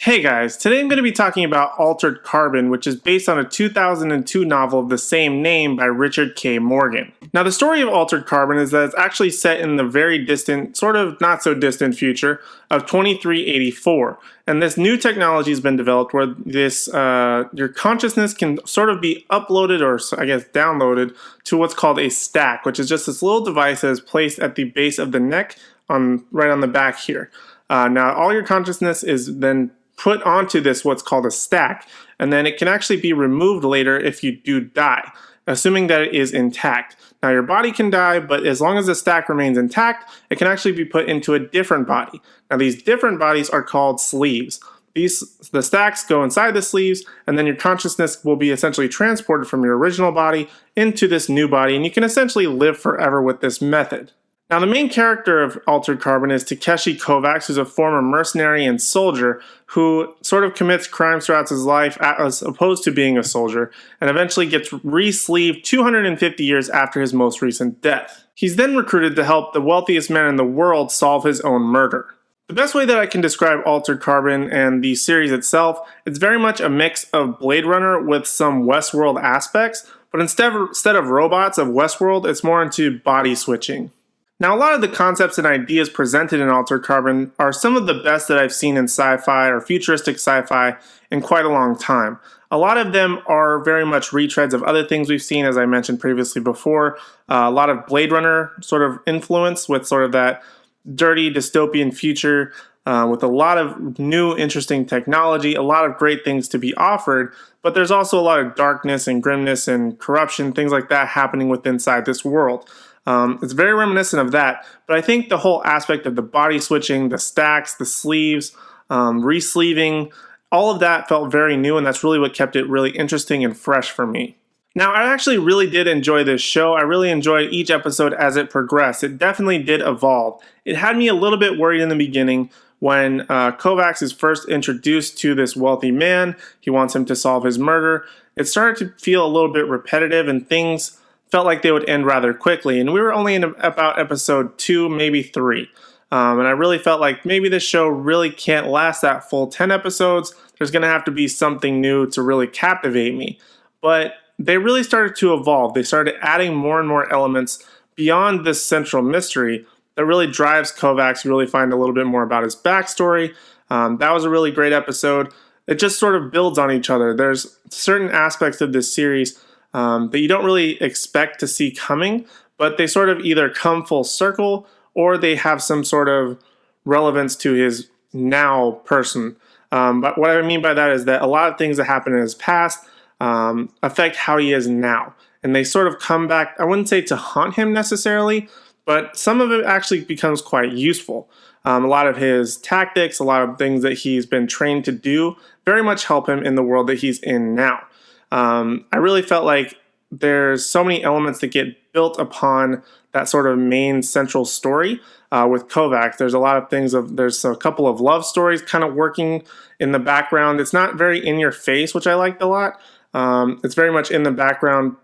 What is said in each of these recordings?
Hey guys, today I'm going to be talking about Altered Carbon, which is based on a 2002 novel of the same name by Richard K. Morgan. Now, the story of Altered Carbon is that it's actually set in the very distant, sort of not so distant future of 2384. And this new technology has been developed where your consciousness can sort of be uploaded or I guess downloaded to what's called a stack, which is just this little device that is placed at the base of the neck right on the back here. Now, all your consciousness is then put onto this what's called a stack, and then it can actually be removed later if you do die, assuming that it is intact. Now your body can die, but as long as the stack remains intact, it can actually be put into a different body. Now these different bodies are called sleeves. The stacks go inside the sleeves, and then your consciousness will be essentially transported from your original body into this new body, and you can essentially live forever with this method. Now, the main character of Altered Carbon is Takeshi Kovacs, who's a former mercenary and soldier who sort of commits crimes throughout his life as opposed to being a soldier, and eventually gets re-sleeved 250 years after his most recent death. He's then recruited to help the wealthiest man in the world solve his own murder. The best way that I can describe Altered Carbon and the series itself, it's very much a mix of Blade Runner with some Westworld aspects, but instead of robots of Westworld, it's more into body switching. Now, a lot of the concepts and ideas presented in Altered Carbon are some of the best that I've seen in sci-fi or futuristic sci-fi in quite a long time. A lot of them are very much retreads of other things we've seen, as I mentioned previously before. A lot of Blade Runner sort of influence with sort of that dirty dystopian future with a lot of new interesting technology, a lot of great things to be offered, but there's also a lot of darkness and grimness and corruption, things like that happening inside this world. It's very reminiscent of that, but I think the whole aspect of the body switching, the stacks, the sleeves, re-sleeving, all of that felt very new, and that's really what kept it really interesting and fresh for me. Now, I actually really did enjoy this show. I really enjoyed each episode as it progressed. It definitely did evolve. It had me a little bit worried in the beginning when Kovacs is first introduced to this wealthy man. He wants him to solve his murder. It started to feel a little bit repetitive, and things felt like they would end rather quickly, and we were only in about episode 2, maybe 3. And I really felt like maybe this show really can't last that full 10 episodes. There's going to have to be something new to really captivate me. But they really started to evolve. They started adding more and more elements beyond this central mystery that really drives Kovacs. You really find a little bit more about his backstory. That was a really great episode. It just sort of builds on each other. There's certain aspects of this series that you don't really expect to see coming, but they sort of either come full circle or they have some sort of relevance to his now person. But what I mean by that is that a lot of things that happen in his past affect how he is now. And they sort of come back, I wouldn't say to haunt him necessarily, but some of it actually becomes quite useful. A lot of his tactics, a lot of things that he's been trained to do very much help him in the world that he's in now. I really felt like there's so many elements that get built upon that sort of main central story with Kovacs. There's a lot of things there's a couple of love stories kind of working in the background. It's not very in your face, which I liked a lot. It's very much in the background.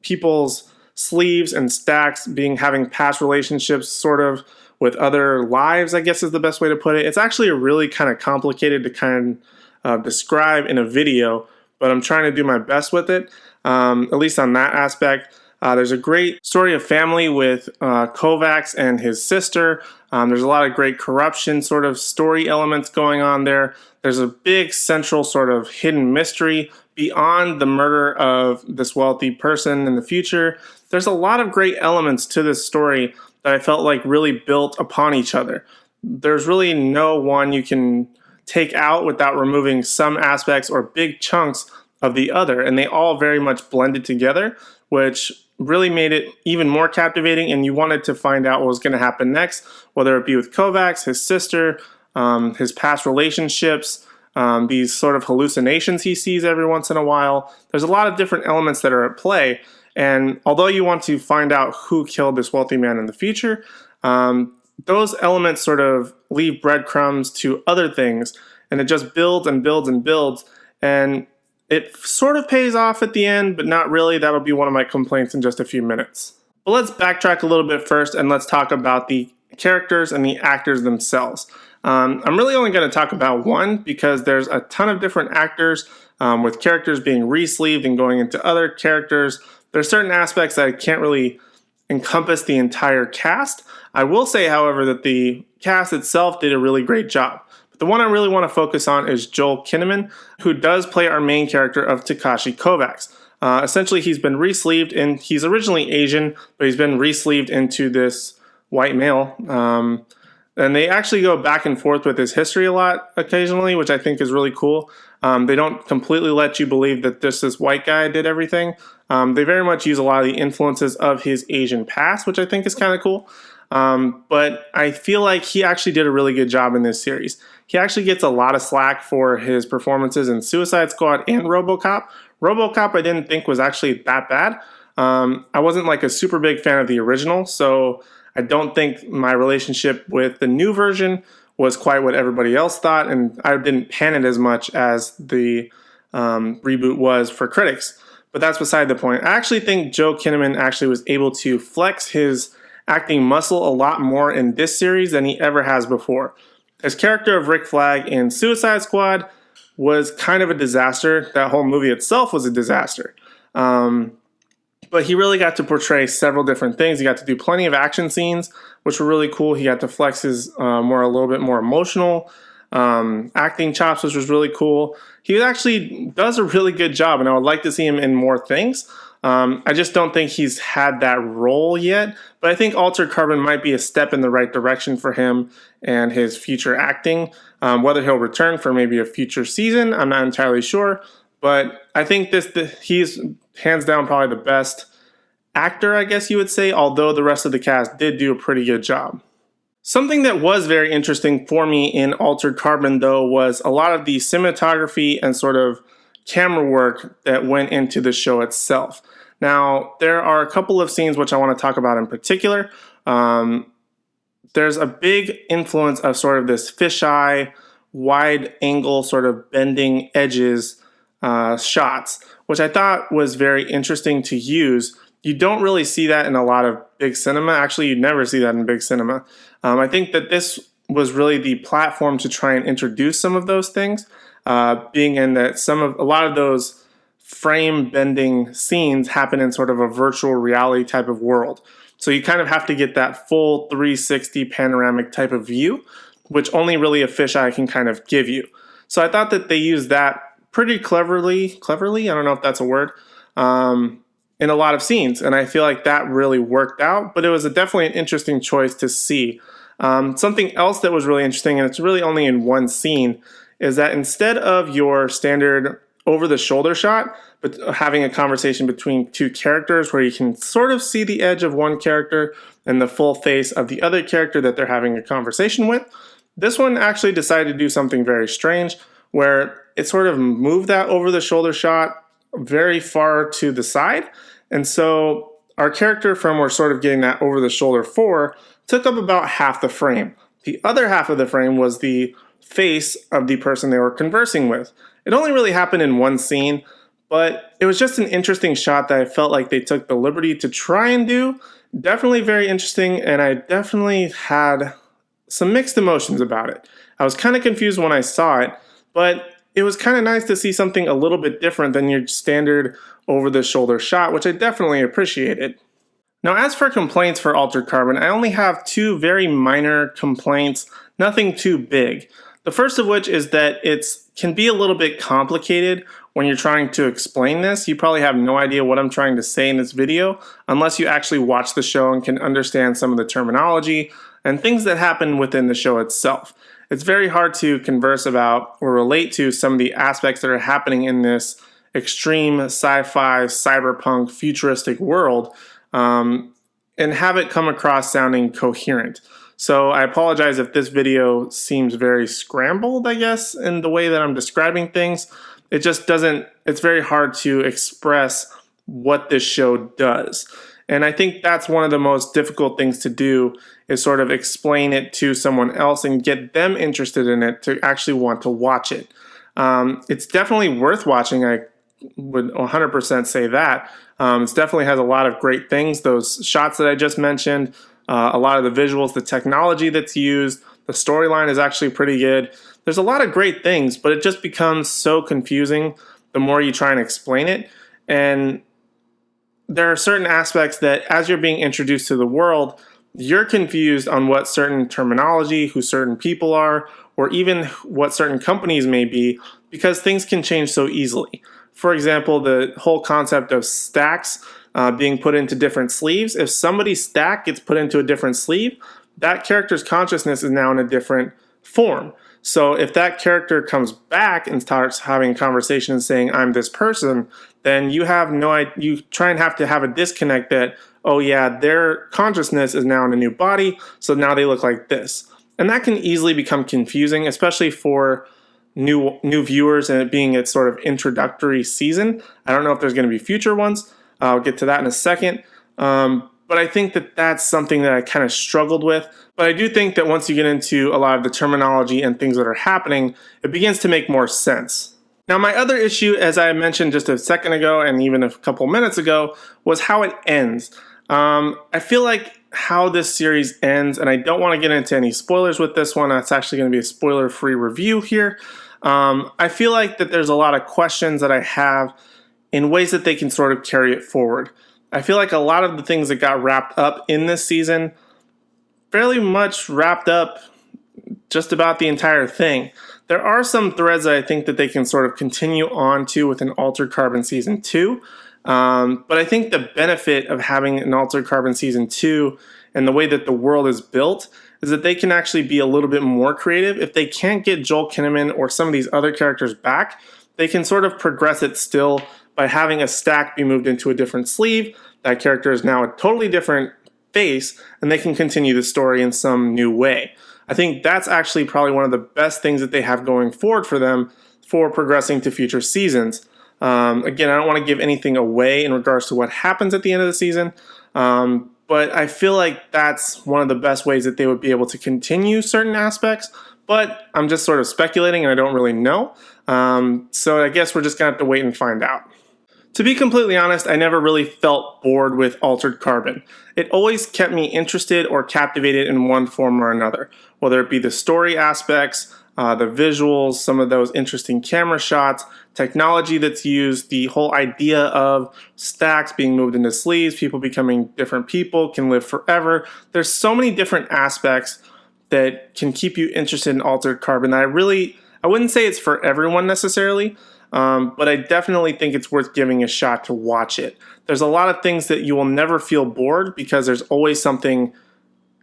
People's sleeves and stacks having past relationships sort of with other lives, I guess is the best way to put it. It's actually really kind of complicated to kind of describe in a video, but I'm trying to do my best with it, at least on that aspect. There's a great story of family with Kovacs and his sister. There's a lot of great corruption sort of story elements going on there. There's a big central sort of hidden mystery beyond the murder of this wealthy person in the future. There's a lot of great elements to this story that I felt like really built upon each other. There's really no one you can take out without removing some aspects or big chunks of the other, and they all very much blended together, which really made it even more captivating, and you wanted to find out what was going to happen next, whether it be with Kovacs, his sister, his past relationships, these sort of hallucinations he sees every once in a while. There's a lot of different elements that are at play, and although you want to find out who killed this wealthy man in the future, those elements sort of leave breadcrumbs to other things, and it just builds and builds and builds, and it sort of pays off at the end, but not really. That'll be one of my complaints in just a few minutes. But let's backtrack a little bit first, and let's talk about the characters and the actors themselves. I'm really only going to talk about one because there's a ton of different actors with characters being re-sleeved and going into other characters. There's certain aspects that I can't really encompass the entire cast. I will say, however, that the cast itself did a really great job. But the one I really want to focus on is Joel Kinnaman, who does play our main character of Takashi Kovacs. Essentially, he's been re-sleeved, and he's originally Asian, but he's been re-sleeved into this white male. And they actually go back and forth with his history a lot occasionally, which I think is really cool. They don't completely let you believe that this white guy did everything. They very much use a lot of the influences of his Asian past, which I think is kind of cool. But I feel like he actually did a really good job in this series. He actually gets a lot of slack for his performances in Suicide Squad and RoboCop. RoboCop I didn't think was actually that bad. I wasn't like a super big fan of the original, so I don't think my relationship with the new version was quite what everybody else thought, and I didn't pan it as much as the reboot was for critics. But that's beside the point. I actually think Joe Kinnaman actually was able to flex his acting muscle a lot more in this series than he ever has before. His character of Rick Flag in Suicide Squad was kind of a disaster. That whole movie itself was a disaster. But he really got to portray several different things. He got to do plenty of action scenes, which were really cool. He got to flex his a little bit more emotional acting chops, which was really cool. He actually does a really good job, and I would like to see him in more things. I just don't think he's had that role yet, but I think Altered Carbon might be a step in the right direction for him and his future acting. Whether he'll return for maybe a future season, I'm not entirely sure, but I think he's hands down probably the best actor, I guess you would say, although the rest of the cast did do a pretty good job. Something that was very interesting for me in Altered Carbon, though, was a lot of the cinematography and sort of camera work that went into the show itself. Now, there are a couple of scenes which I want to talk about in particular. There's a big influence of sort of this fisheye, wide angle, sort of bending edges shots, which I thought was very interesting to use. You don't really see that in a lot of big cinema. Actually, you never see that in big cinema. I think that this was really the platform to try and introduce some of those things, being in that a lot of those frame bending scenes happen in sort of a virtual reality type of world. So you kind of have to get that full 360 panoramic type of view, which only really a fisheye can kind of give you. So I thought that they used that pretty cleverly, I don't know if that's a word, in a lot of scenes. And I feel like that really worked out, but it was definitely an interesting choice to see. Something else that was really interesting, and it's really only in one scene, is that instead of your standard over-the-shoulder shot, but having a conversation between two characters where you can sort of see the edge of one character and the full face of the other character that they're having a conversation with, this one actually decided to do something very strange, where it sort of moved that over-the-shoulder shot very far to the side. And so our character from we're sort of getting that over-the-shoulder for took up about half the frame. The other half of the frame was the face of the person they were conversing with. It only really happened in one scene, but it was just an interesting shot that I felt like they took the liberty to try and do. Definitely very interesting, and I definitely had some mixed emotions about it. I was kind of confused when I saw it, but it was kind of nice to see something a little bit different than your standard over-the-shoulder shot, which I definitely appreciated. Now, as for complaints for Altered Carbon, I only have two very minor complaints, nothing too big. The first of which is that it can be a little bit complicated when you're trying to explain this. You probably have no idea what I'm trying to say in this video unless you actually watch the show and can understand some of the terminology and things that happen within the show itself. It's very hard to converse about or relate to some of the aspects that are happening in this extreme sci-fi, cyberpunk, futuristic world and have it come across sounding coherent. So I apologize if this video seems very scrambled, I guess, in the way that I'm describing things. It just doesn't, it's very hard to express what this show does. And I think that's one of the most difficult things to do is sort of explain it to someone else and get them interested in it to actually want to watch it. It's definitely worth watching. I would 100% say that. It definitely has a lot of great things. Those shots that I just mentioned, a lot of the visuals, the technology that's used, The storyline is actually pretty good. There's a lot of great things, but it just becomes so confusing the more you try and explain it. And there are certain aspects that as you're being introduced to the world, you're confused on what certain terminology, who certain people are, or even what certain companies may be, because things can change so easily. For example, the whole concept of stacks being put into different sleeves. If somebody's stack gets put into a different sleeve, that character's consciousness is now in a different form. So if that character comes back and starts having a conversation and saying, I'm this person, then you have no idea, you try and have to have a disconnect that, oh yeah, their consciousness is now in a new body, so now they look like this. And that can easily become confusing, especially for new viewers and it being its sort of introductory season. I don't know if there's going to be future ones. I'll get to that in a second. But I think that that's something that I kind of struggled with. But I do think that once you get into a lot of the terminology and things that are happening, it begins to make more sense. Now, my other issue, as I mentioned just a second ago and even a couple minutes ago, was how it ends. I feel like how this series ends, and I don't want to get into any spoilers with this one. It's actually going to be a spoiler-free review here. I feel like that there's a lot of questions that I have in ways that they can sort of carry it forward. I feel like a lot of the things that got wrapped up in this season fairly much wrapped up just about the entire thing. There are some threads that I think that they can sort of continue on to with an Altered Carbon Season 2. But I think the benefit of having an Altered Carbon Season 2 and the way that the world is built is that they can actually be a little bit more creative. If they can't get Joel Kinnaman or some of these other characters back, they can sort of progress it still by having a stack be moved into a different sleeve. That character is now a totally different face, and they can continue the story in some new way. I think that's actually probably one of the best things that they have going forward for them for progressing to future seasons. Again, I don't want to give anything away in regards to what happens at the end of the season, but I feel like that's one of the best ways that they would be able to continue certain aspects, but I'm just sort of speculating and I don't really know. So I guess we're just going to have to wait and find out. To be completely honest, I never really felt bored with Altered Carbon. It always kept me interested or captivated in one form or another, whether it be the story aspects, the visuals, some of those interesting camera shots, technology that's used, the whole idea of stacks being moved into sleeves, people becoming different people, can live forever. There's so many different aspects that can keep you interested in Altered Carbon that I wouldn't say it's for everyone necessarily, but I definitely think it's worth giving a shot to watch it. There's a lot of things that you will never feel bored because there's always something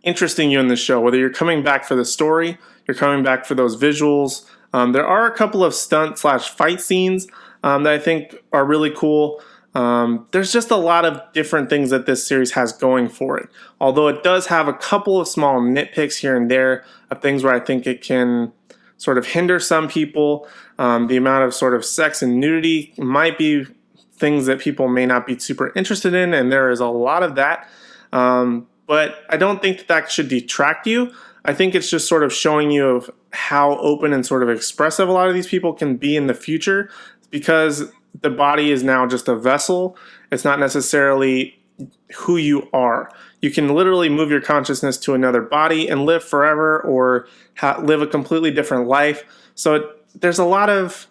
interesting you in the show, whether you're coming back for the story, you're coming back for those visuals. There are a couple of stunt/fight scenes that I think are really cool. There's just a lot of different things that this series has going for it. Although it does have a couple of small nitpicks here and there of things where I think it can sort of hinder some people. The amount of sort of sex and nudity might be things that people may not be super interested in, and there is a lot of that. But I don't think that should detract you. I think it's just sort of showing you of how open and sort of expressive a lot of these people can be in the future, because the body is now just a vessel. It's not necessarily who you are. You can literally move your consciousness to another body and live forever or live a completely different life. So there's a lot of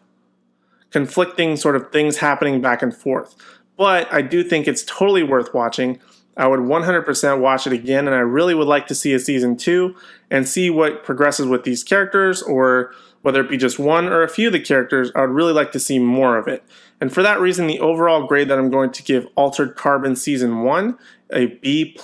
conflicting sort of things happening back and forth. But I do think it's totally worth watching. I would 100% watch it again, and I really would like to see a season 2 and see what progresses with these characters, or whether it be just one or a few of the characters. I would really like to see more of it. And for that reason, the overall grade that I'm going to give Altered Carbon Season 1 a B+.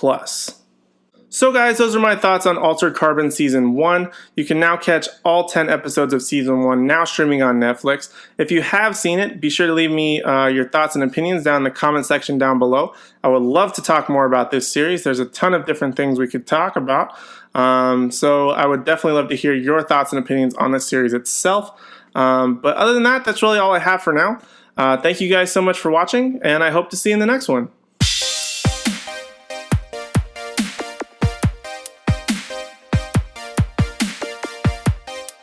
So guys, those are my thoughts on Altered Carbon Season 1. You can now catch all 10 episodes of Season 1 now streaming on Netflix. If you have seen it, be sure to leave me your thoughts and opinions down in the comment section down below. I would love to talk more about this series. There's a ton of different things we could talk about. So I would definitely love to hear your thoughts and opinions on this series itself. But other than that, that's really all I have for now. Thank you guys so much for watching, and I hope to see you in the next one.